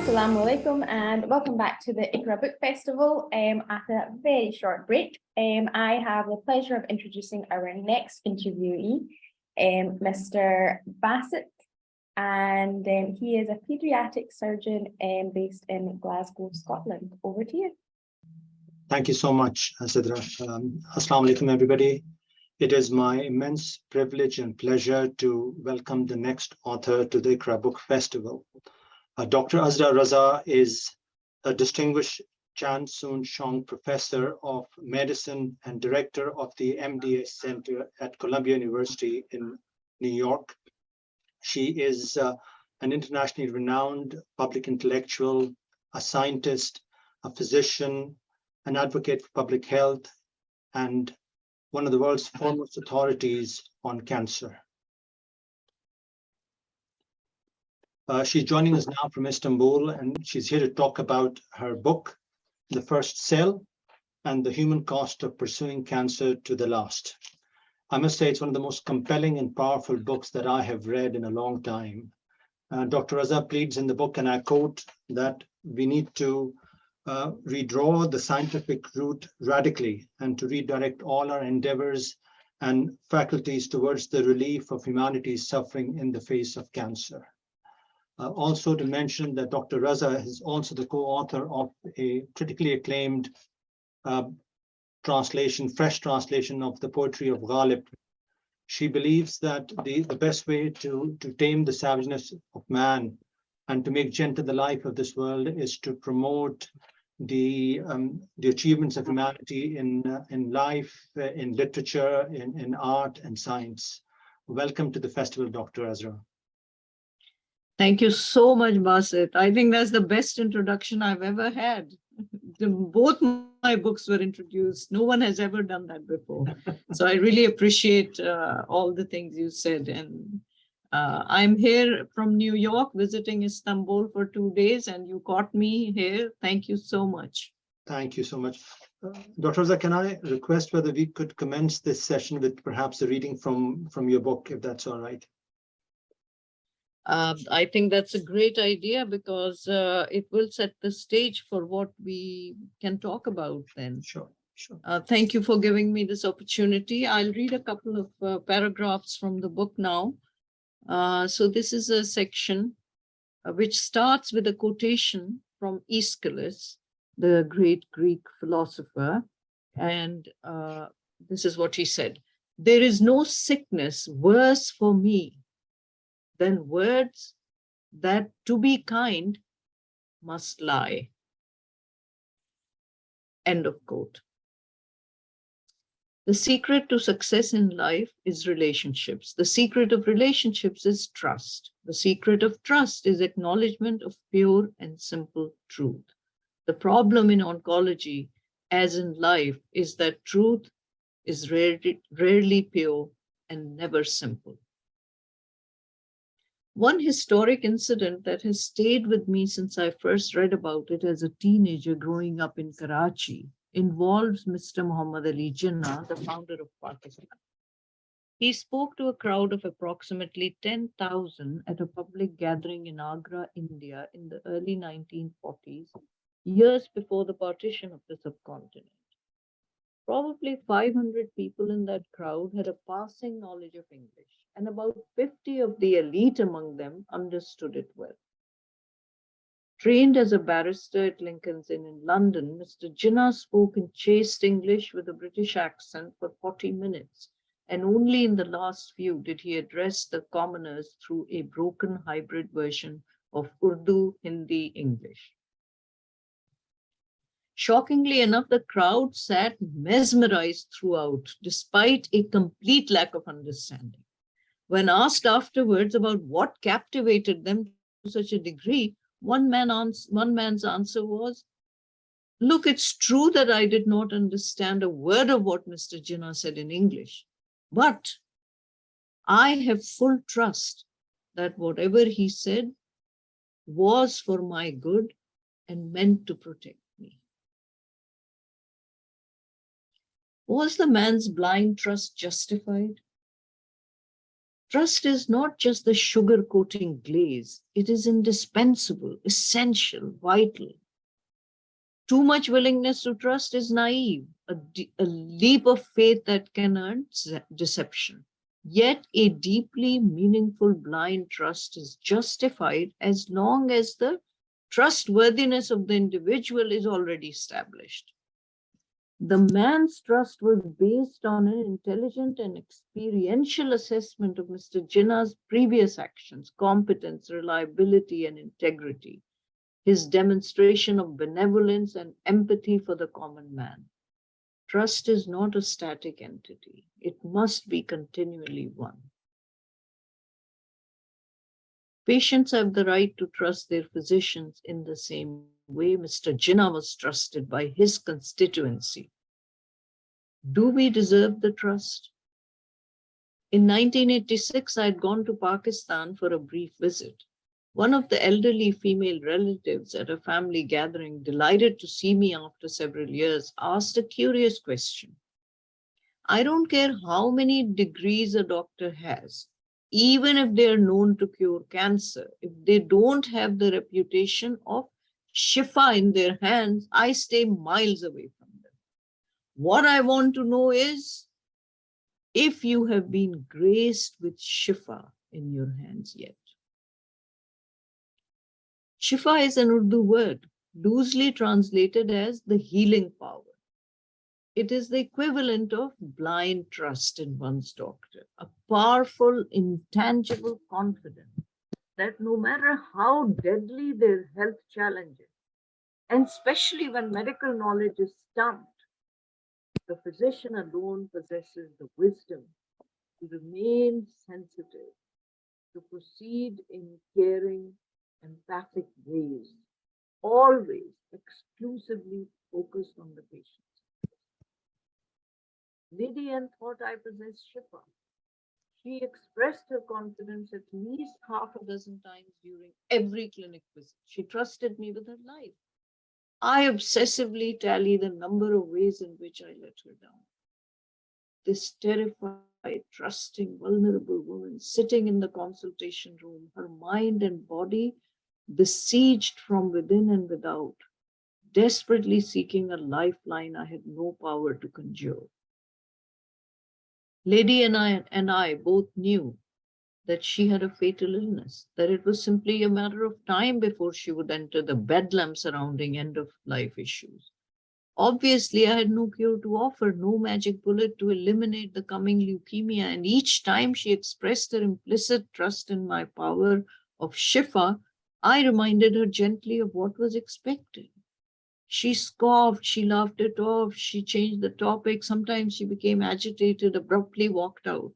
Assalamu alaikum and welcome back to the Iqra Book Festival. After a very short break, I have the pleasure of introducing our next interviewee, Mr. Bassett, and he is a paediatric surgeon based in Glasgow, Scotland. Over to you. Thank you so much, Azra. Assalamu alaikum, everybody. It is my immense privilege and pleasure to welcome the next author to the Iqra Book Festival. Dr. Azra Raza is a distinguished Chan Soon Chong Professor of Medicine and Director of the MDS Center at Columbia University in New York. She is an internationally renowned public intellectual, a scientist, a physician, an advocate for public health, and one of the world's foremost authorities on cancer. She's joining us now from Istanbul, and she's here to talk about her book, The First Cell, and the human cost of pursuing cancer to the last. I must say it's one of the most compelling and powerful books that I have read in a long time. Dr. Raza pleads in the book, and I quote, that we need to redraw the scientific route radically and to redirect all our endeavors and faculties towards the relief of humanity's suffering in the face of cancer. Also to mention that Dr. Raza is also the co-author of a critically acclaimed fresh translation of the poetry of Ghalib. She believes that the best way to tame the savageness of man and to make gentle the life of this world is to promote the achievements of humanity in life, in literature, in art and science. Welcome to the festival, Dr. Azra. Thank you so much, Bassett. I think that's the best introduction I've ever had. Both my books were introduced. No one has ever done that before. So I really appreciate all the things you said. And I'm here from New York, visiting Istanbul for 2 days, and you caught me here. Thank you so much. Thank you so much. Dr. Raza, can I request whether we could commence this session with perhaps a reading from your book, if that's all right? I think that's a great idea because it will set the stage for what we can talk about then. Sure, sure. Thank you for giving me this opportunity. I'll read a couple of paragraphs from the book now. So this is a section which starts with a quotation from Aeschylus, the great Greek philosopher. And this is what he said: "There is no sickness worse for me than words that, to be kind, must lie." End of quote. The secret to success in life is relationships. The secret of relationships is trust. The secret of trust is acknowledgement of pure and simple truth. The problem in oncology, as in life, is that truth is rarely pure and never simple. One historic incident that has stayed with me since I first read about it as a teenager growing up in Karachi involves Mr. Muhammad Ali Jinnah, the founder of Pakistan. He spoke to a crowd of approximately 10,000 at a public gathering in Agra, India in the early 1940s, years before the partition of the subcontinent. Probably 500 people in that crowd had a passing knowledge of English, and about 50 of the elite among them understood it well. Trained as a barrister at Lincoln's Inn in London, Mr. Jinnah spoke in chaste English with a British accent for 40 minutes, and only in the last few did he address the commoners through a broken hybrid version of Urdu, Hindi, English. Shockingly enough, the crowd sat mesmerized throughout, despite a complete lack of understanding. When asked afterwards about what captivated them to such a degree, one man's answer was, "Look, it's true that I did not understand a word of what Mr. Jinnah said in English, but I have full trust that whatever he said was for my good and meant to protect me." Was the man's blind trust justified? Trust is not just the sugar coating glaze. It is indispensable, essential, vital. Too much willingness to trust is naive, a leap of faith that can earn deception. Yet a deeply meaningful blind trust is justified as long as the trustworthiness of the individual is already established. The man's trust was based on an intelligent and experiential assessment of Mr. Jinnah's previous actions, competence, reliability, and integrity, his demonstration of benevolence and empathy for the common man. Trust is not a static entity. It must be continually won. Patients have the right to trust their physicians in the same way Mr. Jinnah was trusted by his constituency. Do we deserve the trust? In 1986, I had gone to Pakistan for a brief visit. One of the elderly female relatives at a family gathering, delighted to see me after several years, asked a curious question. I don't care how many degrees a doctor has, even if they are known to cure cancer, if they don't have the reputation of Shifa in their hands, I stay miles away from them. What I want to know is if you have been graced with Shifa in your hands yet. Shifa is an Urdu word, loosely translated as the healing power. It is the equivalent of blind trust in one's doctor, a powerful, intangible confidence that no matter how deadly their health challenges, and especially when medical knowledge is stumped, the physician alone possesses the wisdom to remain sensitive, to proceed in caring, empathic ways, always exclusively focused on the patient. Lady Anne thought I possessed Shifa. She expressed her confidence at least half a dozen times during every clinic visit. She trusted me with her life. I obsessively tally the number of ways in which I let her down. This terrified, trusting, vulnerable woman sitting in the consultation room, her mind and body besieged from within and without, desperately seeking a lifeline I had no power to conjure. Lady and I both knew that she had a fatal illness, that it was simply a matter of time before she would enter the bedlam surrounding end-of-life issues. Obviously, I had no cure to offer, no magic bullet to eliminate the coming leukemia, and each time she expressed her implicit trust in my power of Shifa, I reminded her gently of what was expected. She scoffed, she laughed it off, she changed the topic. Sometimes she became agitated, abruptly walked out.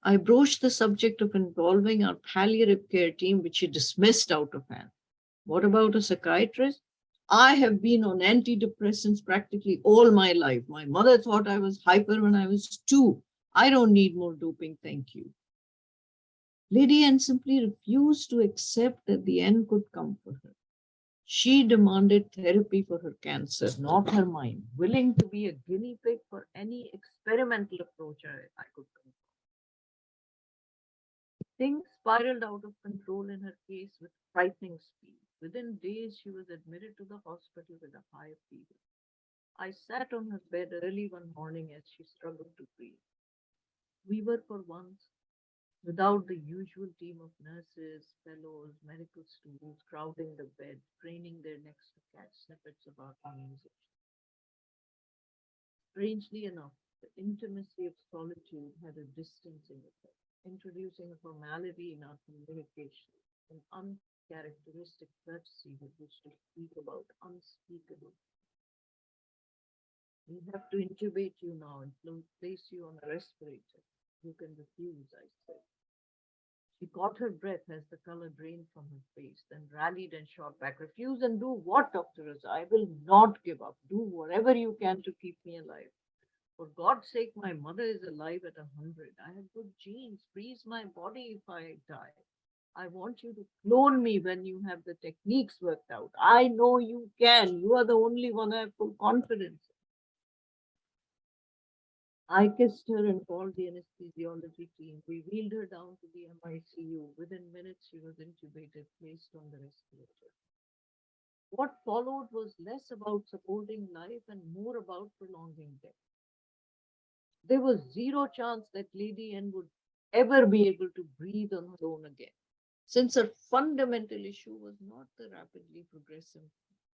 I broached the subject of involving our palliative care team, which she dismissed out of hand. What about a psychiatrist? I have been on antidepressants practically all my life. My mother thought I was hyper when I was 2. I don't need more doping, thank you. Lady Anne simply refused to accept that the end could come for her. She demanded therapy for her cancer, not her mind, willing to be a guinea pig for any experimental approach I could come. Things spiraled out of control in her case with frightening speed. Within days, she was admitted to the hospital with a high fever. I sat on her bed early one morning as she struggled to breathe. We were for once without the usual team of nurses, fellows, medical students crowding the bed, craning their necks to catch snippets of our conversation. Strangely enough, the intimacy of solitude had a distancing effect, introducing a formality in our communication, an uncharacteristic courtesy with which to speak about unspeakable. We have to intubate you now and place you on a respirator. You can refuse, I said. She caught her breath as the color drained from her face, then rallied and shot back. Refuse and do what, Dr. Raza? I will not give up. Do whatever you can to keep me alive. For God's sake, my mother is alive at 100. I have good genes. Freeze my body if I die. I want you to clone me when you have the techniques worked out. I know you can. You are the only one I have full confidence in. I kissed her and called the anesthesiology team. We wheeled her down to the MICU. Within minutes, she was intubated, placed on the respirator. What followed was less about supporting life and more about prolonging death. There was zero chance that Lady N would ever be able to breathe on her own again, since her fundamental issue was not the rapidly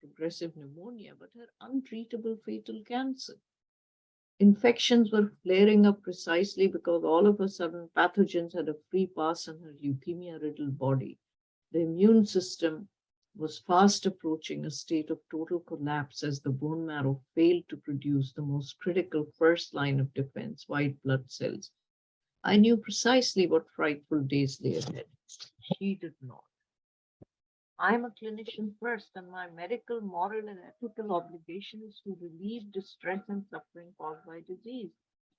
progressive pneumonia, but her untreatable fatal cancer. Infections were flaring up precisely because all of a sudden pathogens had a free pass in her leukemia-riddled body. The immune system was fast approaching a state of total collapse as the bone marrow failed to produce the most critical first line of defense, white blood cells. I knew precisely what frightful days lay ahead. She did not. I'm a clinician first, and my medical, moral, and ethical obligation is to relieve distress and suffering caused by disease.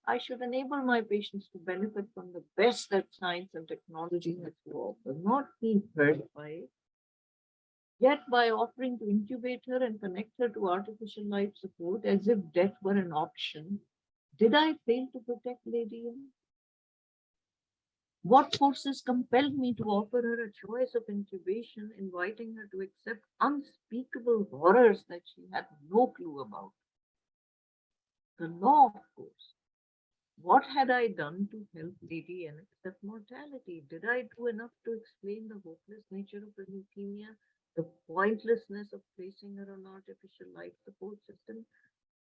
I should enable my patients to benefit from the best that science and technology has to offer, not be hurt by it. Yet, by offering to intubate her and connect her to artificial life support as if death were an option, did I fail to protect Lady M? What forces compelled me to offer her a choice of intubation, inviting her to accept unspeakable horrors that she had no clue about? The law, of course. What had I done to help Lady N accept mortality? Did I do enough to explain the hopeless nature of her leukemia, the pointlessness of placing her on artificial life support system?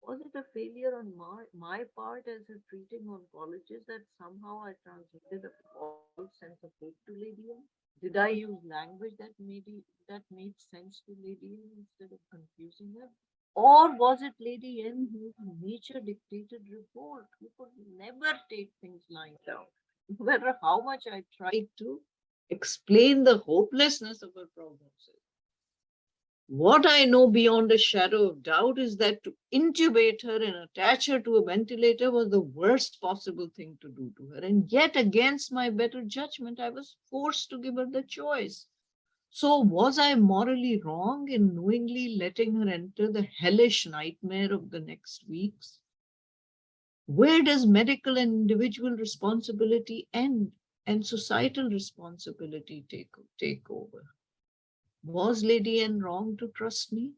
Was it a failure on my part as a treating oncologist that somehow I transmitted a false sense of hope to Lady M? Did I use language that made sense to Lady M instead of confusing her? Or was it Lady N whose nature dictated revolt, who could never take things lying down, no matter how much I tried to explain the hopelessness of her prognosis? What I know beyond a shadow of doubt is that to intubate her and attach her to a ventilator was the worst possible thing to do to her. And yet, against my better judgment, I was forced to give her the choice. So, was I morally wrong in knowingly letting her enter the hellish nightmare of the next weeks? Where does medical and individual responsibility end and societal responsibility take over? Was Lady N wrong to trust me?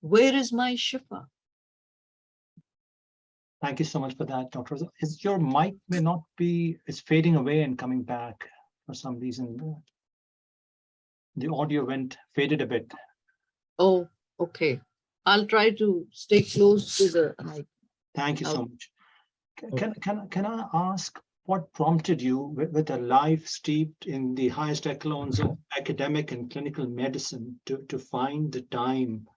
Where is my Shifa? Thank you so much for that, Dr. Raza. Is your mic may not be, it's fading away and coming back for some reason. The audio faded a bit. Oh, okay. I'll try to stay close to the mic. Thank you so much. Can I ask what prompted you with a life steeped in the highest echelons of academic and clinical medicine to find the time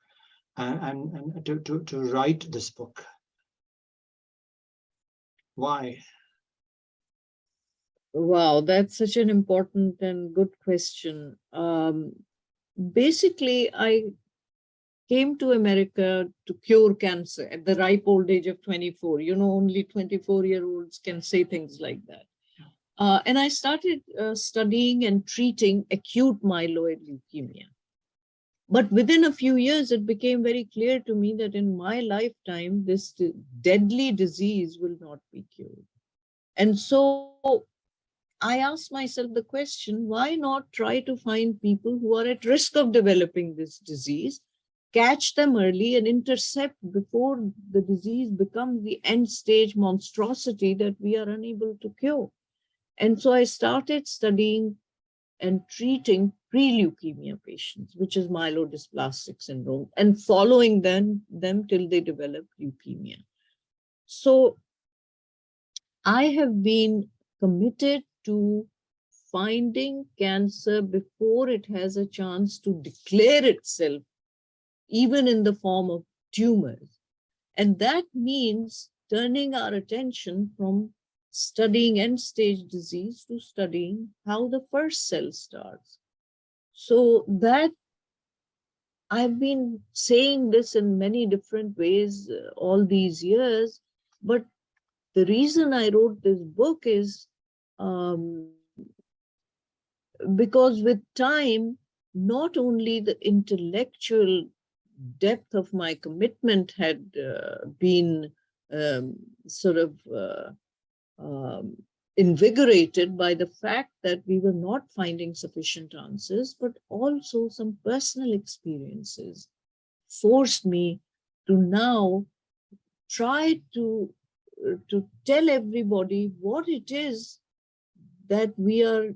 and to write this book? Why? Wow, that's such an important and good question. Basically, I came to America to cure cancer at the ripe old age of 24. You know, only 24-year-olds can say things like that. And I started studying and treating acute myeloid leukemia. But within a few years, it became very clear to me that in my lifetime, this deadly disease will not be cured. And so I asked myself the question, why not try to find people who are at risk of developing this disease, catch them early and intercept before the disease becomes the end stage monstrosity that we are unable to cure. And so I started studying and treating pre-leukemia patients, which is myelodysplastic syndrome, and following them till they develop leukemia. So I have been committed to finding cancer before it has a chance to declare itself, even in the form of tumors. And that means turning our attention from studying end-stage disease to studying how the first cell starts. So that I've been saying this in many different ways all these years, but the reason I wrote this book is because with time, not only the intellectual depth of my commitment had been sort of invigorated by the fact that we were not finding sufficient answers, but also some personal experiences forced me to now try to tell everybody what it is that we are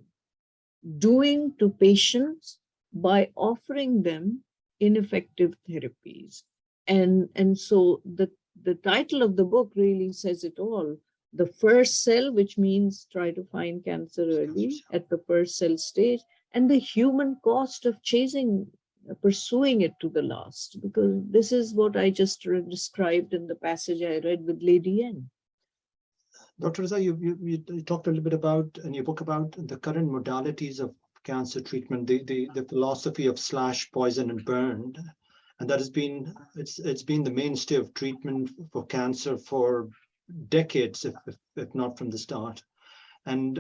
doing to patients by offering them ineffective therapies. And so the title of the book really says it all. The first cell, which means try to find cancer early at the first cell stage, and the human cost of pursuing it to the last, because this is what I just described in the passage I read with Lady N. Dr. Raza, you talked a little bit about, in your book, about the current modalities of cancer treatment, the philosophy of slash, poison, and burn, and that has been, it's been the mainstay of treatment for cancer for decades, if not from the start. And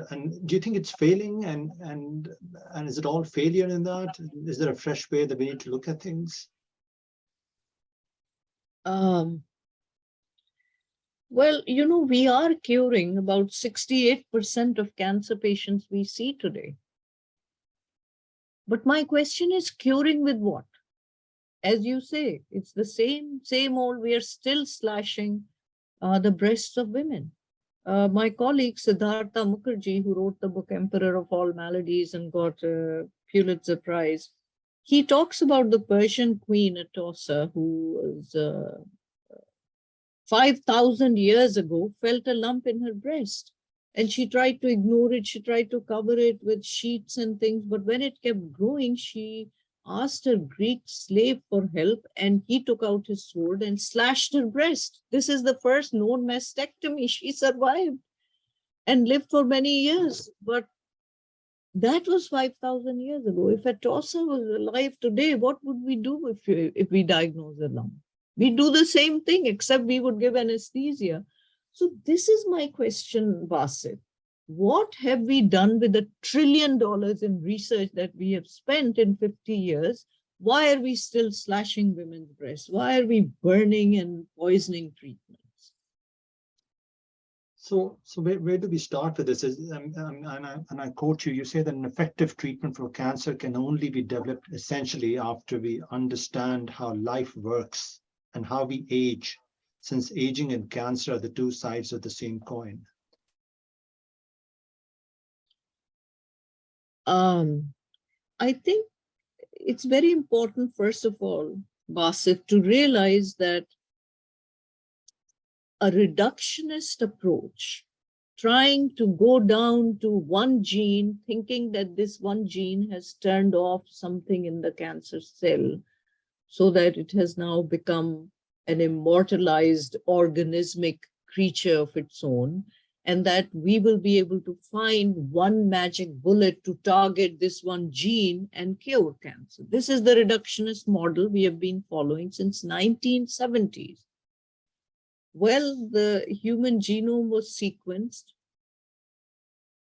do you think it's failing? And is it all failure in that? Is there a fresh way that we need to look at things? Well, you know, we are curing about 68% of cancer patients we see today. But my question is, curing with what? As you say, it's the same old, we are still slashing the breasts of women. My colleague Siddhartha Mukherjee, who wrote the book Emperor of All Maladies and got a Pulitzer Prize, he talks about the Persian queen Atossa, who was 5,000 years ago felt a lump in her breast, and she tried to ignore it. She tried to cover it with sheets and things, but when it kept growing, she asked her Greek slave for help, and he took out his sword and slashed her breast. This is the first known mastectomy. She survived and lived for many years, but that was 5,000 years ago. If Atossa was alive today, what would we do if we diagnose a lump? We do the same thing, except we would give anesthesia. So this is my question, Basit. What have we done with $1 trillion in research that we have spent in 50 years? Why are we still slashing women's breasts? Why are we burning and poisoning treatments? So where do we start with this? And I quote you, you say that an effective treatment for cancer can only be developed essentially after we understand how life works and how we age, since aging and cancer are the two sides of the same coin. I think it's very important, first of all, Basit, to realize that a reductionist approach, trying to go down to one gene, thinking that this one gene has turned off something in the cancer cell so that it has now become an immortalized organismic creature of its own, and that we will be able to find one magic bullet to target this one gene and cure cancer. This is the reductionist model we have been following since 1970s. Well, the human genome was sequenced,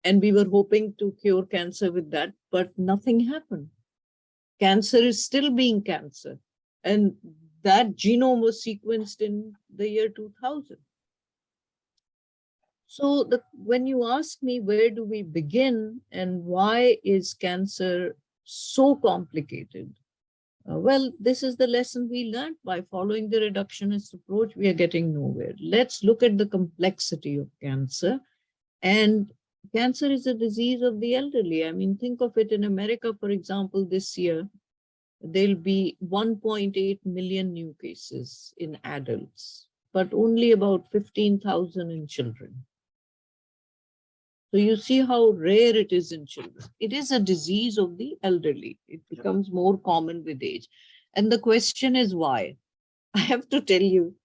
and we were hoping to cure cancer with that, but nothing happened. Cancer is still being cancer, and that genome was sequenced in the year 2000. So when you ask me where do we begin and why is cancer so complicated? Well, this is the lesson we learned. By following the reductionist approach, we are getting nowhere. Let's look at the complexity of cancer. And cancer is a disease of the elderly. I mean, think of it in America, for example, this year, there'll be 1.8 million new cases in adults, but only about 15,000 in children. So you see how rare it is in children. It is a disease of the elderly. It becomes more common with age. And the question is why? I have to tell you,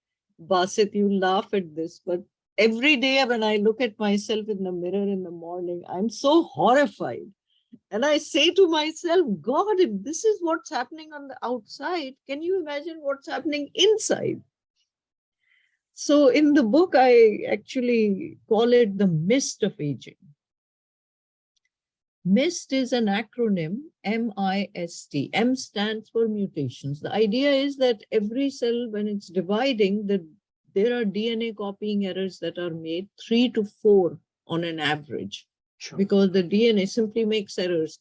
Basit, you laugh at this, but every day when I look at myself in the mirror in the morning, I'm so horrified. And I say to myself, God, if this is what's happening on the outside, can you imagine what's happening inside? So in the book, I actually call it the mist of aging. MIST is an acronym, M-I-S-T. M stands for mutations. The idea is that every cell, when it's dividing, the there are DNA copying errors that are made 3 to 4 on an average, Sure. because the DNA simply makes errors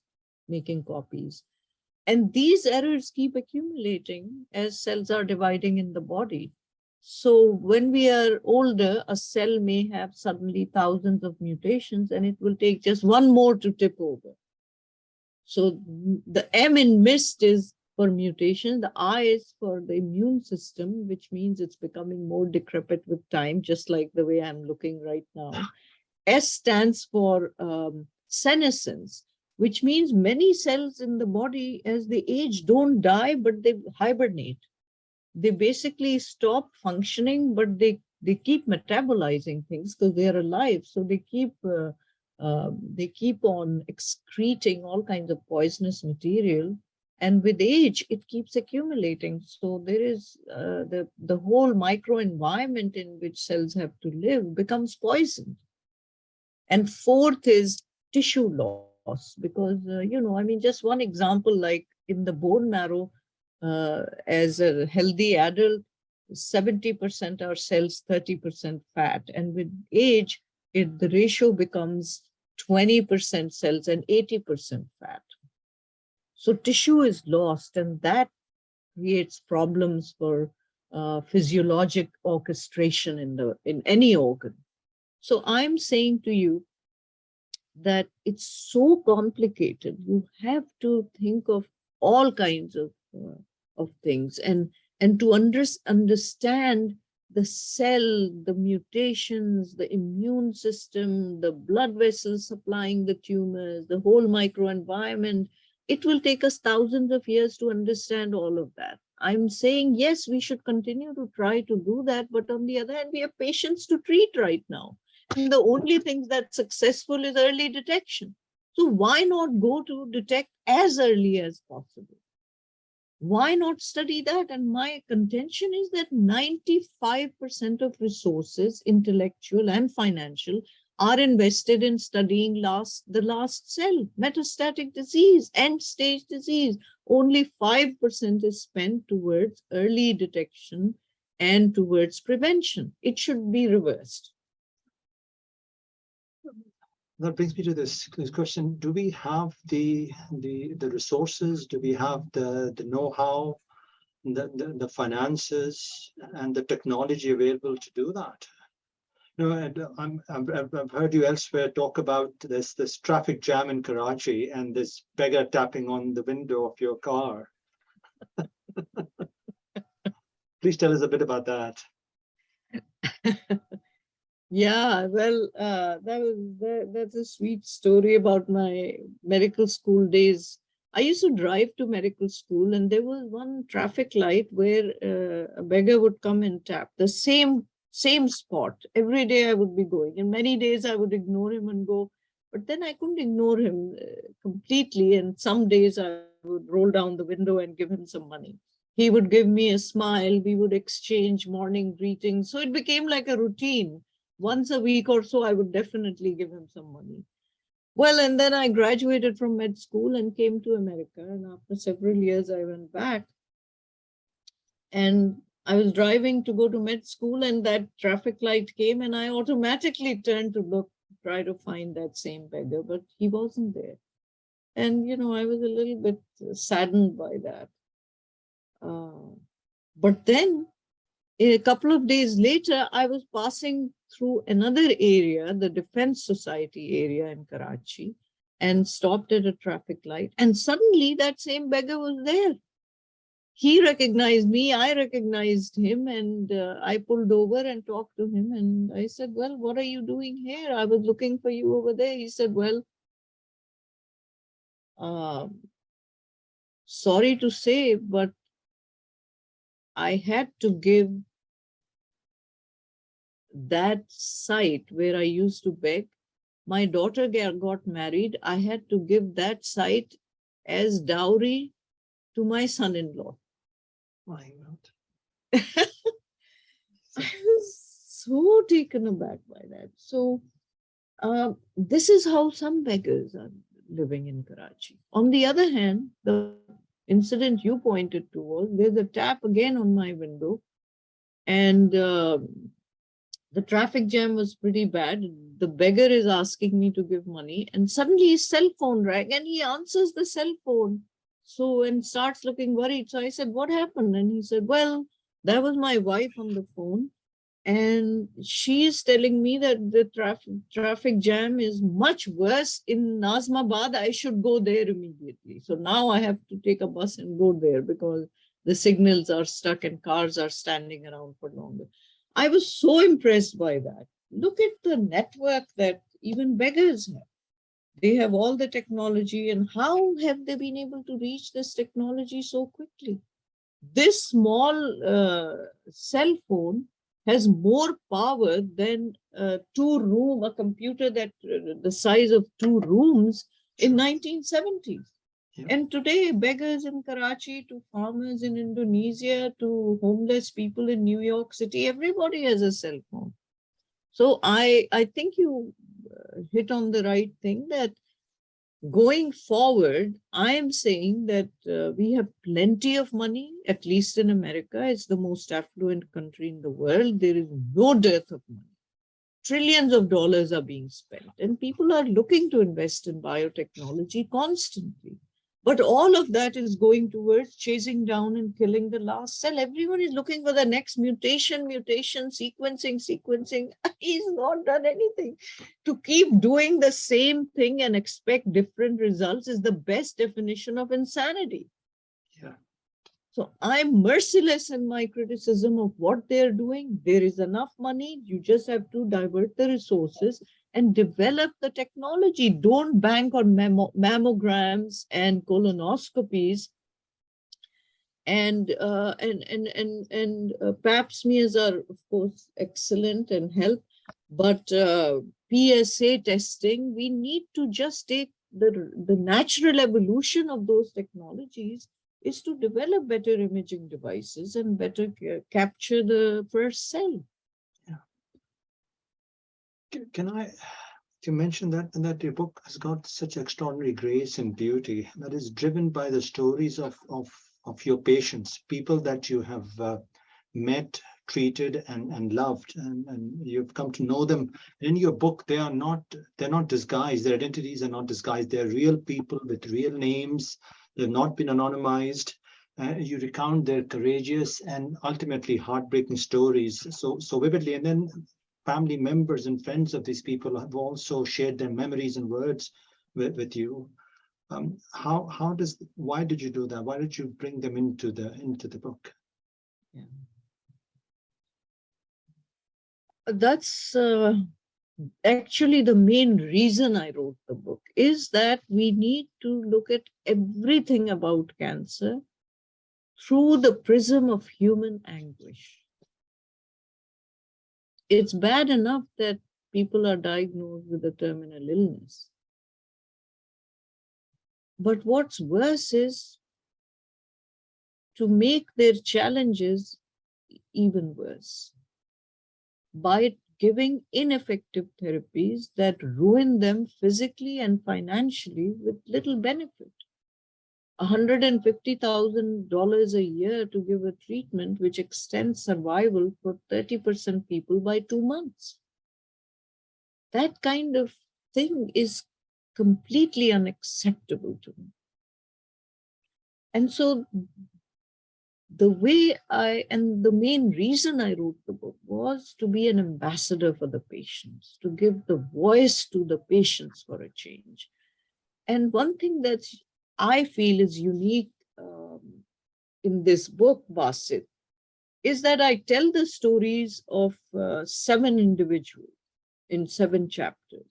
making copies. And these errors keep accumulating as cells are dividing in the body. So when we are older, a cell may have suddenly thousands of mutations, and it will take just one more to tip over. So the M in MIST is for mutation, the I is for the immune system, which means it's becoming more decrepit with time, just like the way I'm looking right now. S stands for senescence, which means many cells in the body as they age don't die, but they hibernate. They basically stop functioning, but they keep metabolizing things because they are alive. So they keep on excreting all kinds of poisonous material. And with age, it keeps accumulating. So there is the whole microenvironment in which cells have to live becomes poisoned. And fourth is tissue loss, because, I mean, just one example, like in the bone marrow, as a healthy adult, 70% are cells, 30% fat. And with age, the ratio becomes 20% cells and 80% fat. So tissue is lost, and that creates problems for physiologic orchestration in any organ. So I'm saying to you that it's so complicated. You have to think of all kinds of things, and to understand the cell, the mutations, the immune system, the blood vessels supplying the tumors, the whole microenvironment. It will take us thousands of years to understand all of that. I'm saying, yes, we should continue to try to do that, but on the other hand, we have patients to treat right now. And the only thing that's successful is early detection. So why not go to detect as early as possible? Why not study that? And my contention is that 95% of resources, intellectual and financial, are invested in studying the last cell, metastatic disease, end-stage disease. Only 5% is spent towards early detection and towards prevention. It should be reversed. That brings me to this question: do we have the resources? Do we have the know-how, the finances, and the technology available to do that? I've heard you elsewhere talk about this traffic jam in Karachi and this beggar tapping on the window of your car. Please tell us a bit about that. Yeah, well, that's a sweet story about my medical school days. I used to drive to medical school, and there was one traffic light where a beggar would come and tap the same spot. Every day I would be going, and many days I would ignore him and go, but then I couldn't ignore him completely. And some days I would roll down the window and give him some money. He would give me a smile. We would exchange morning greetings. So it became like a routine. Once a week or so, I would definitely give him some money. Well, and then I graduated from med school and came to America. And after several years, I went back. And I was driving to go to med school, and that traffic light came, and I automatically turned to look, try to find that same beggar, but he wasn't there. And, I was a little bit saddened by that. But then a couple of days later, I was passing through another area, the Defense Society area in Karachi, and stopped at a traffic light. And suddenly that same beggar was there. He recognized me, I recognized him, and I pulled over and talked to him. And I said, well, what are you doing here? I was looking for you over there. He said, well, sorry to say, but I had to give that site where I used to beg. My daughter got married. I had to give that site as dowry to my son-in-law. My God. I was so taken aback by that. So this is how some beggars are living in Karachi. On the other hand, the incident you pointed to was there's a tap again on my window. And the traffic jam was pretty bad. The beggar is asking me to give money, and suddenly his cell phone rang and he answers the cell phone. So, and starts looking worried. So I said, what happened? And he said, well, that was my wife on the phone. And she is telling me that the traffic jam is much worse in Nazmabad. I should go there immediately. So now I have to take a bus and go there because the signals are stuck and cars are standing around for longer. I was so impressed by that. Look at the network that even beggars have. They have all the technology, and how have they been able to reach this technology so quickly? This small cell phone has more power than a computer that the size of 2 rooms in 1970s. Yeah. And today, beggars in Karachi to farmers in Indonesia to homeless people in New York City, everybody has a cell phone. So I think you hit on the right thing, that going forward, I am saying that we have plenty of money, at least in America. It's the most affluent country in the world. There is no dearth of money. Trillions of dollars are being spent, and people are looking to invest in biotechnology constantly. But all of that is going towards chasing down and killing the last cell. Everyone is looking for the next mutation, sequencing. He's not done anything. To keep doing the same thing and expect different results is the best definition of insanity. Yeah. So I'm merciless in my criticism of what they're doing. There is enough money. You just have to divert the resources and develop the technology. Don't bank on mammograms and colonoscopies and pap smears are, of course, excellent and help, but PSA testing, we need to just take the natural evolution of those technologies is to develop better imaging devices and better capture the first cell. You mentioned that your book has got such extraordinary grace and beauty that is driven by the stories of your patients, people that you have met, treated, and loved, and you've come to know them. In your book, they're not disguised. Their identities are not disguised. They're real people with real names. They've not been anonymized. You recount their courageous and ultimately heartbreaking stories so vividly, and then family members and friends of these people have also shared their memories and words with you. Why did you do that? Why did you bring them into the book? Yeah. That's actually the main reason I wrote the book, is that we need to look at everything about cancer through the prism of human anguish. It's bad enough that people are diagnosed with a terminal illness. But what's worse is to make their challenges even worse by giving ineffective therapies that ruin them physically and financially with little benefit. $150,000 a year to give a treatment which extends survival for 30% people by 2 months. That kind of thing is completely unacceptable to me. And so the main reason I wrote the book was to be an ambassador for the patients, to give the voice to the patients for a change. And one thing that I feel is unique in this book, Basit, is that I tell the stories of 7 individuals in 7 chapters.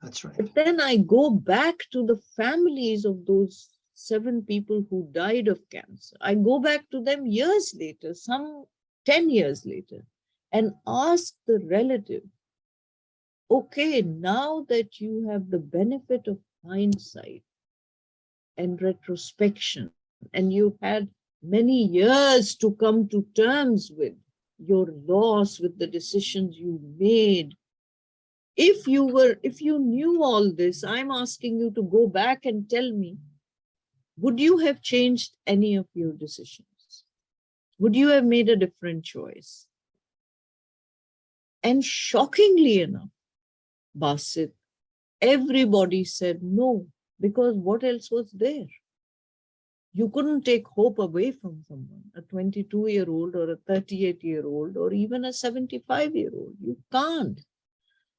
That's right. But then I go back to the families of those 7 people who died of cancer. I go back to them years later, some 10 years later, and ask the relative, okay, now that you have the benefit of hindsight and retrospection, and you've had many years to come to terms with your loss, with the decisions you made. If you knew all this, I'm asking you to go back and tell me, would you have changed any of your decisions? Would you have made a different choice? And shockingly enough, Basit, everybody said no, because what else was there? You couldn't take hope away from someone, a 22-year-old or a 38-year-old or even a 75-year-old. You can't.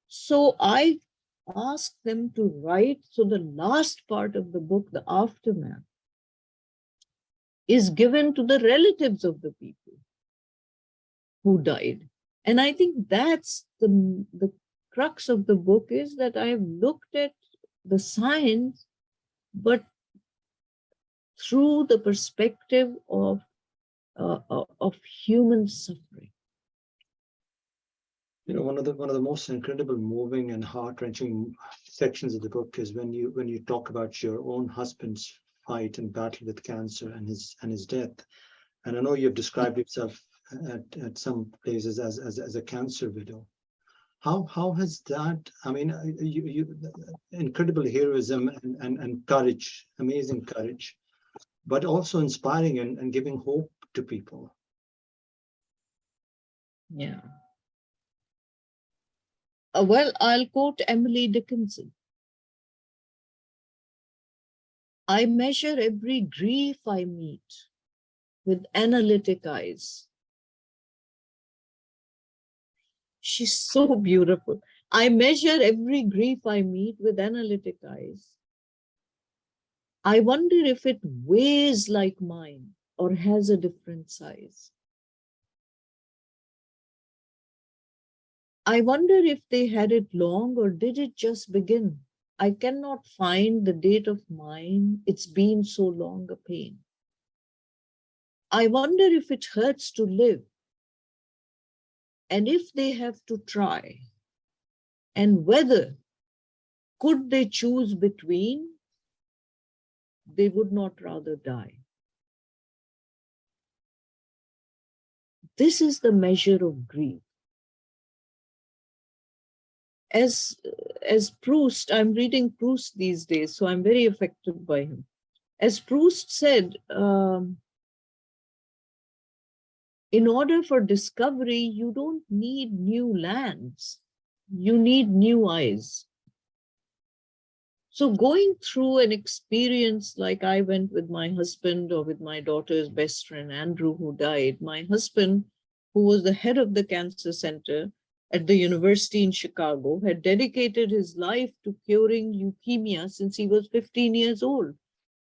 So I asked them to write. So the last part of the book, the aftermath, is given to the relatives of the people who died. And I think that's the crux of the book, is that I have looked at the science, but through the perspective of human suffering. You know, one of the most incredible, moving, and heart-wrenching sections of the book is when you talk about your own husband's fight and battle with cancer and his death. And I know you've described yourself at some places as a cancer widow. How has that? I mean, you incredible heroism and courage, amazing courage, but also inspiring and giving hope to people. Yeah. Well, I'll quote Emily Dickinson. I measure every grief I meet with analytic eyes. She's so beautiful. I measure every grief I meet with analytic eyes. I wonder if it weighs like mine or has a different size. I wonder if they had it long or did it just begin? I cannot find the date of mine. It's been so long a pain. I wonder if it hurts to live, and if they have to try, and whether could they choose between, they would not rather die. This is the measure of grief. As Proust, I'm reading Proust these days, so I'm very affected by him. As Proust said, in order for discovery, you don't need new lands, you need new eyes. So going through an experience like I went with my husband, or with my daughter's best friend, Andrew, who died. My husband, who was the head of the cancer center at the university in Chicago, had dedicated his life to curing leukemia since he was 15 years old.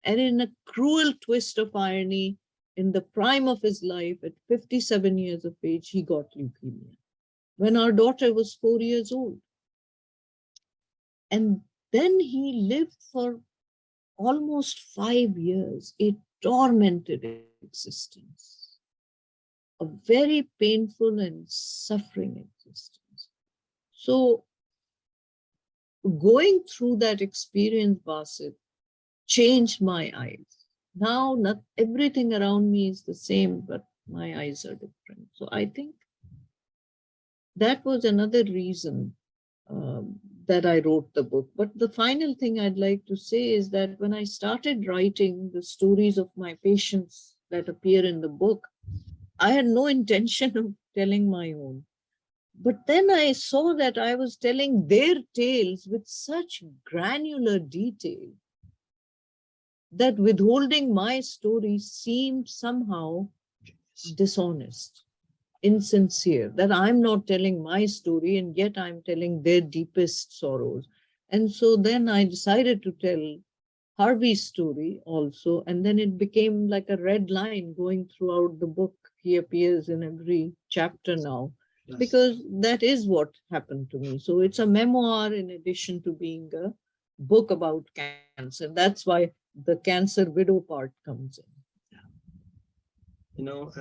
And in a cruel twist of irony, in the prime of his life, at 57 years of age, he got leukemia when our daughter was 4 years old. And then he lived for almost 5 years, a tormented existence, a very painful and suffering existence. So going through that experience, Basit, changed my eyes. Now, not everything around me is the same, but my eyes are different. So I think that was another reason that I wrote the book. But the final thing I'd like to say is that when I started writing the stories of my patients that appear in the book, I had no intention of telling my own. But then I saw that I was telling their tales with such granular detail that withholding my story seemed somehow dishonest, insincere, that I'm not telling my story and yet I'm telling their deepest sorrows. And so then I decided to tell Harvey's story also, and then it became like a red line going throughout the book. He appears in every chapter now, yes, because that is what happened to me. So it's a memoir in addition to being a book about cancer. That's why the cancer widow part comes in. You know,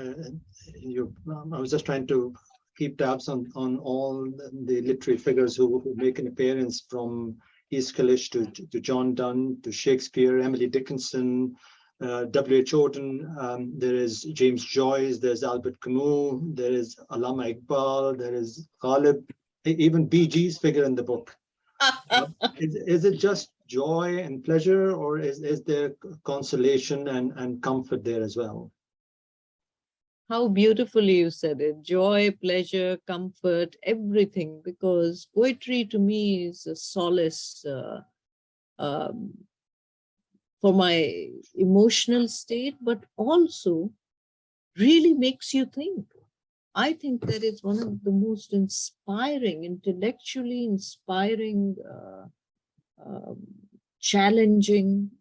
I was just trying to keep tabs on all the literary figures who make an appearance, from Aeschylus to John Donne to Shakespeare, Emily Dickinson, W.H. Auden, there is James Joyce, there's Albert Camus, there is Allama Iqbal, there is Ghalib, even BG's figure in the book. Is it just joy and pleasure, or is there consolation and comfort there as well? How beautifully you said it. Joy, pleasure, comfort, everything, because poetry to me is a solace um, for my emotional state, but also really makes you think. I think that it's one of the most inspiring, intellectually inspiring, um, challenging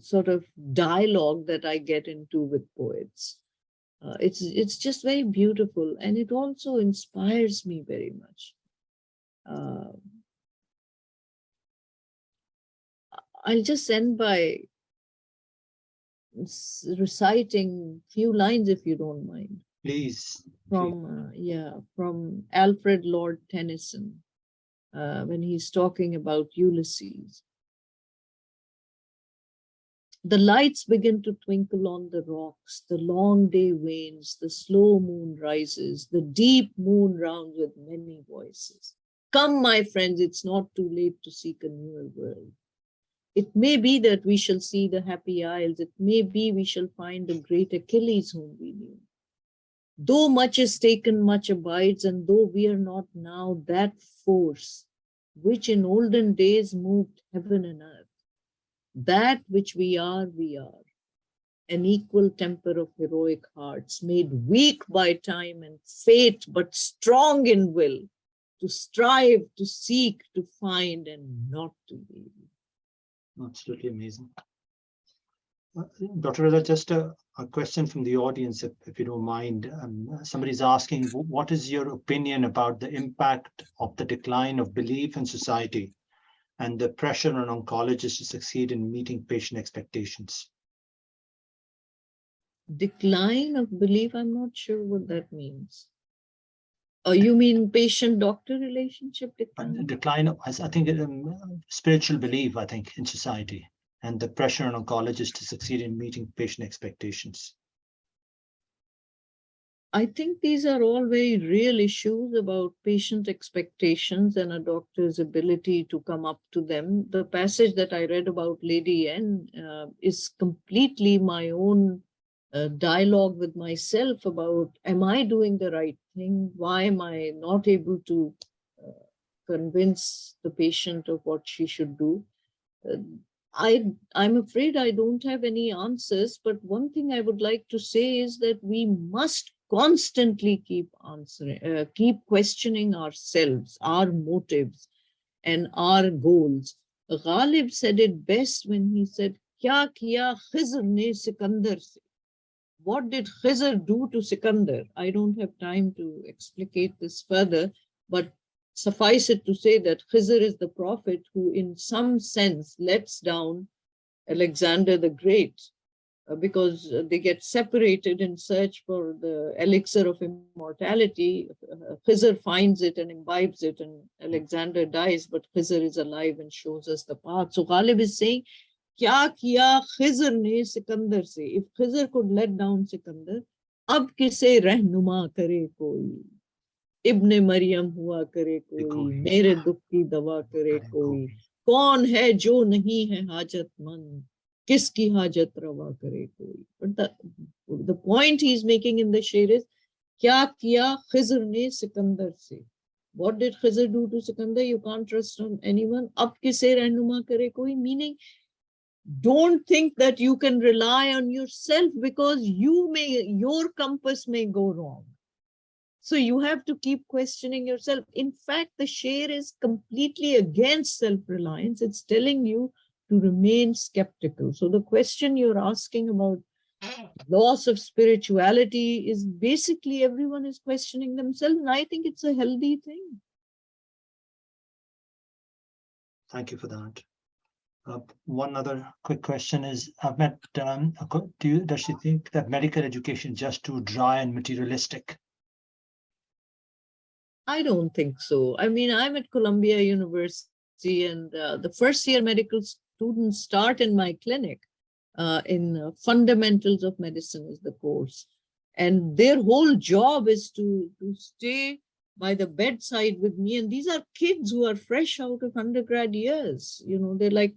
sort of dialogue that I get into with poets. It's just very beautiful, and it also inspires me very much. I'll just end by reciting few lines, if you don't mind. Please. From Alfred Lord Tennyson, when he's talking about Ulysses. The lights begin to twinkle on the rocks, the long day wanes, the slow moon rises, the deep moon rounds with many voices. Come, my friends, it's not too late to seek a newer world. It may be that we shall see the happy isles. It may be we shall find the great Achilles whom we knew. Though much is taken, much abides, and though we are not now that force which in olden days moved heaven and earth, that which we are, an equal temper of heroic hearts, made weak by time and fate, but strong in will, to strive, to seek, to find, and not to be. Absolutely amazing. Dr. Raza, just a question from the audience, if you don't mind. Somebody's asking, what is your opinion about the impact of the decline of belief in society and the pressure on oncologists to succeed in meeting patient expectations? Decline of belief, I'm not sure what that means. Oh, you mean patient-doctor relationship decline? Decline, I think, spiritual belief, I think, in society, and the pressure on oncologists to succeed in meeting patient expectations. I think these are all very real issues about patient expectations and a doctor's ability to come up to them. The passage that I read about Lady N is completely my own dialogue with myself about, am I doing the right thing? Why am I not able to convince the patient of what she should do? I'm afraid I don't have any answers, but one thing I would like to say is that we must constantly keep questioning ourselves, our motives, and our goals. Ghalib said it best when he said, "Kya kiya Khizr ne Sikandar se?" What did Khizr do to Sikandar? I don't have time to explicate this further, but suffice it to say that Khizr is the prophet who, in some sense, lets down Alexander the Great, because they get separated in search for the elixir of immortality. Khizr finds it and imbibes it, and Alexander dies, but Khizr is alive and shows us the path. So Ghalib is saying, Kya kiya Khizr ne Sikandar se? If Khizr could let down Sikandar, ab kise rehnuma kare koi? Ibn Maryam hua kare koi, mere dukh ki dawa kare koi. Kaun hai jo nahi hai hajatmand? Kiski hajat rawa kare koi? But the point he's making in the sher is, Kya kiya Khizr ne Sikandar se? What did Khizr do to Sikandar? You can't trust on anyone. Ab kise rehnuma kare koi? Meaning, don't think that you can rely on yourself, because your compass may go wrong. So you have to keep questioning yourself. In fact, the sher is completely against self-reliance. It's telling you to remain skeptical. So the question you're asking about loss of spirituality is basically everyone is questioning themselves, and I think it's a healthy thing. Thank you for that. One other quick question is, I've met, does she think that medical education is just too dry and materialistic? I don't think so. I mean, I'm at Columbia University, and the first year medical students start in my clinic. In fundamentals of medicine is the course. And their whole job is to stay by the bedside with me. And these are kids who are fresh out of undergrad years. You know, they're like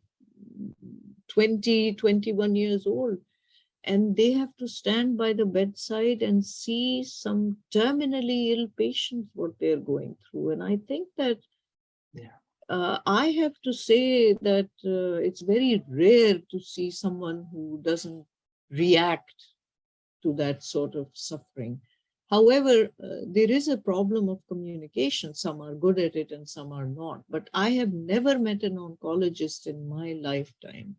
20, 21 years old. and they have to stand by the bedside and see some terminally ill patients, what they're going through. And I think that I have to say that it's very rare to see someone who doesn't react to that sort of suffering. However, there is a problem of communication. Some are good at it and some are not. But I have never met an oncologist in my lifetime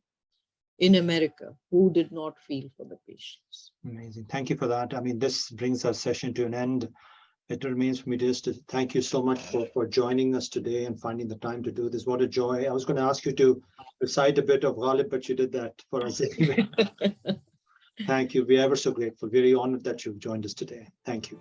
in America who did not feel for the patients. Amazing. Thank you for that. I mean, this brings our session to an end. It remains for me just to thank you so much for joining us today and finding the time to do this. What a joy. I was going to ask you to recite a bit of Ghalib, but you did that for us anyway. Thank you. We're ever so grateful. Very honored that you've joined us today. Thank you.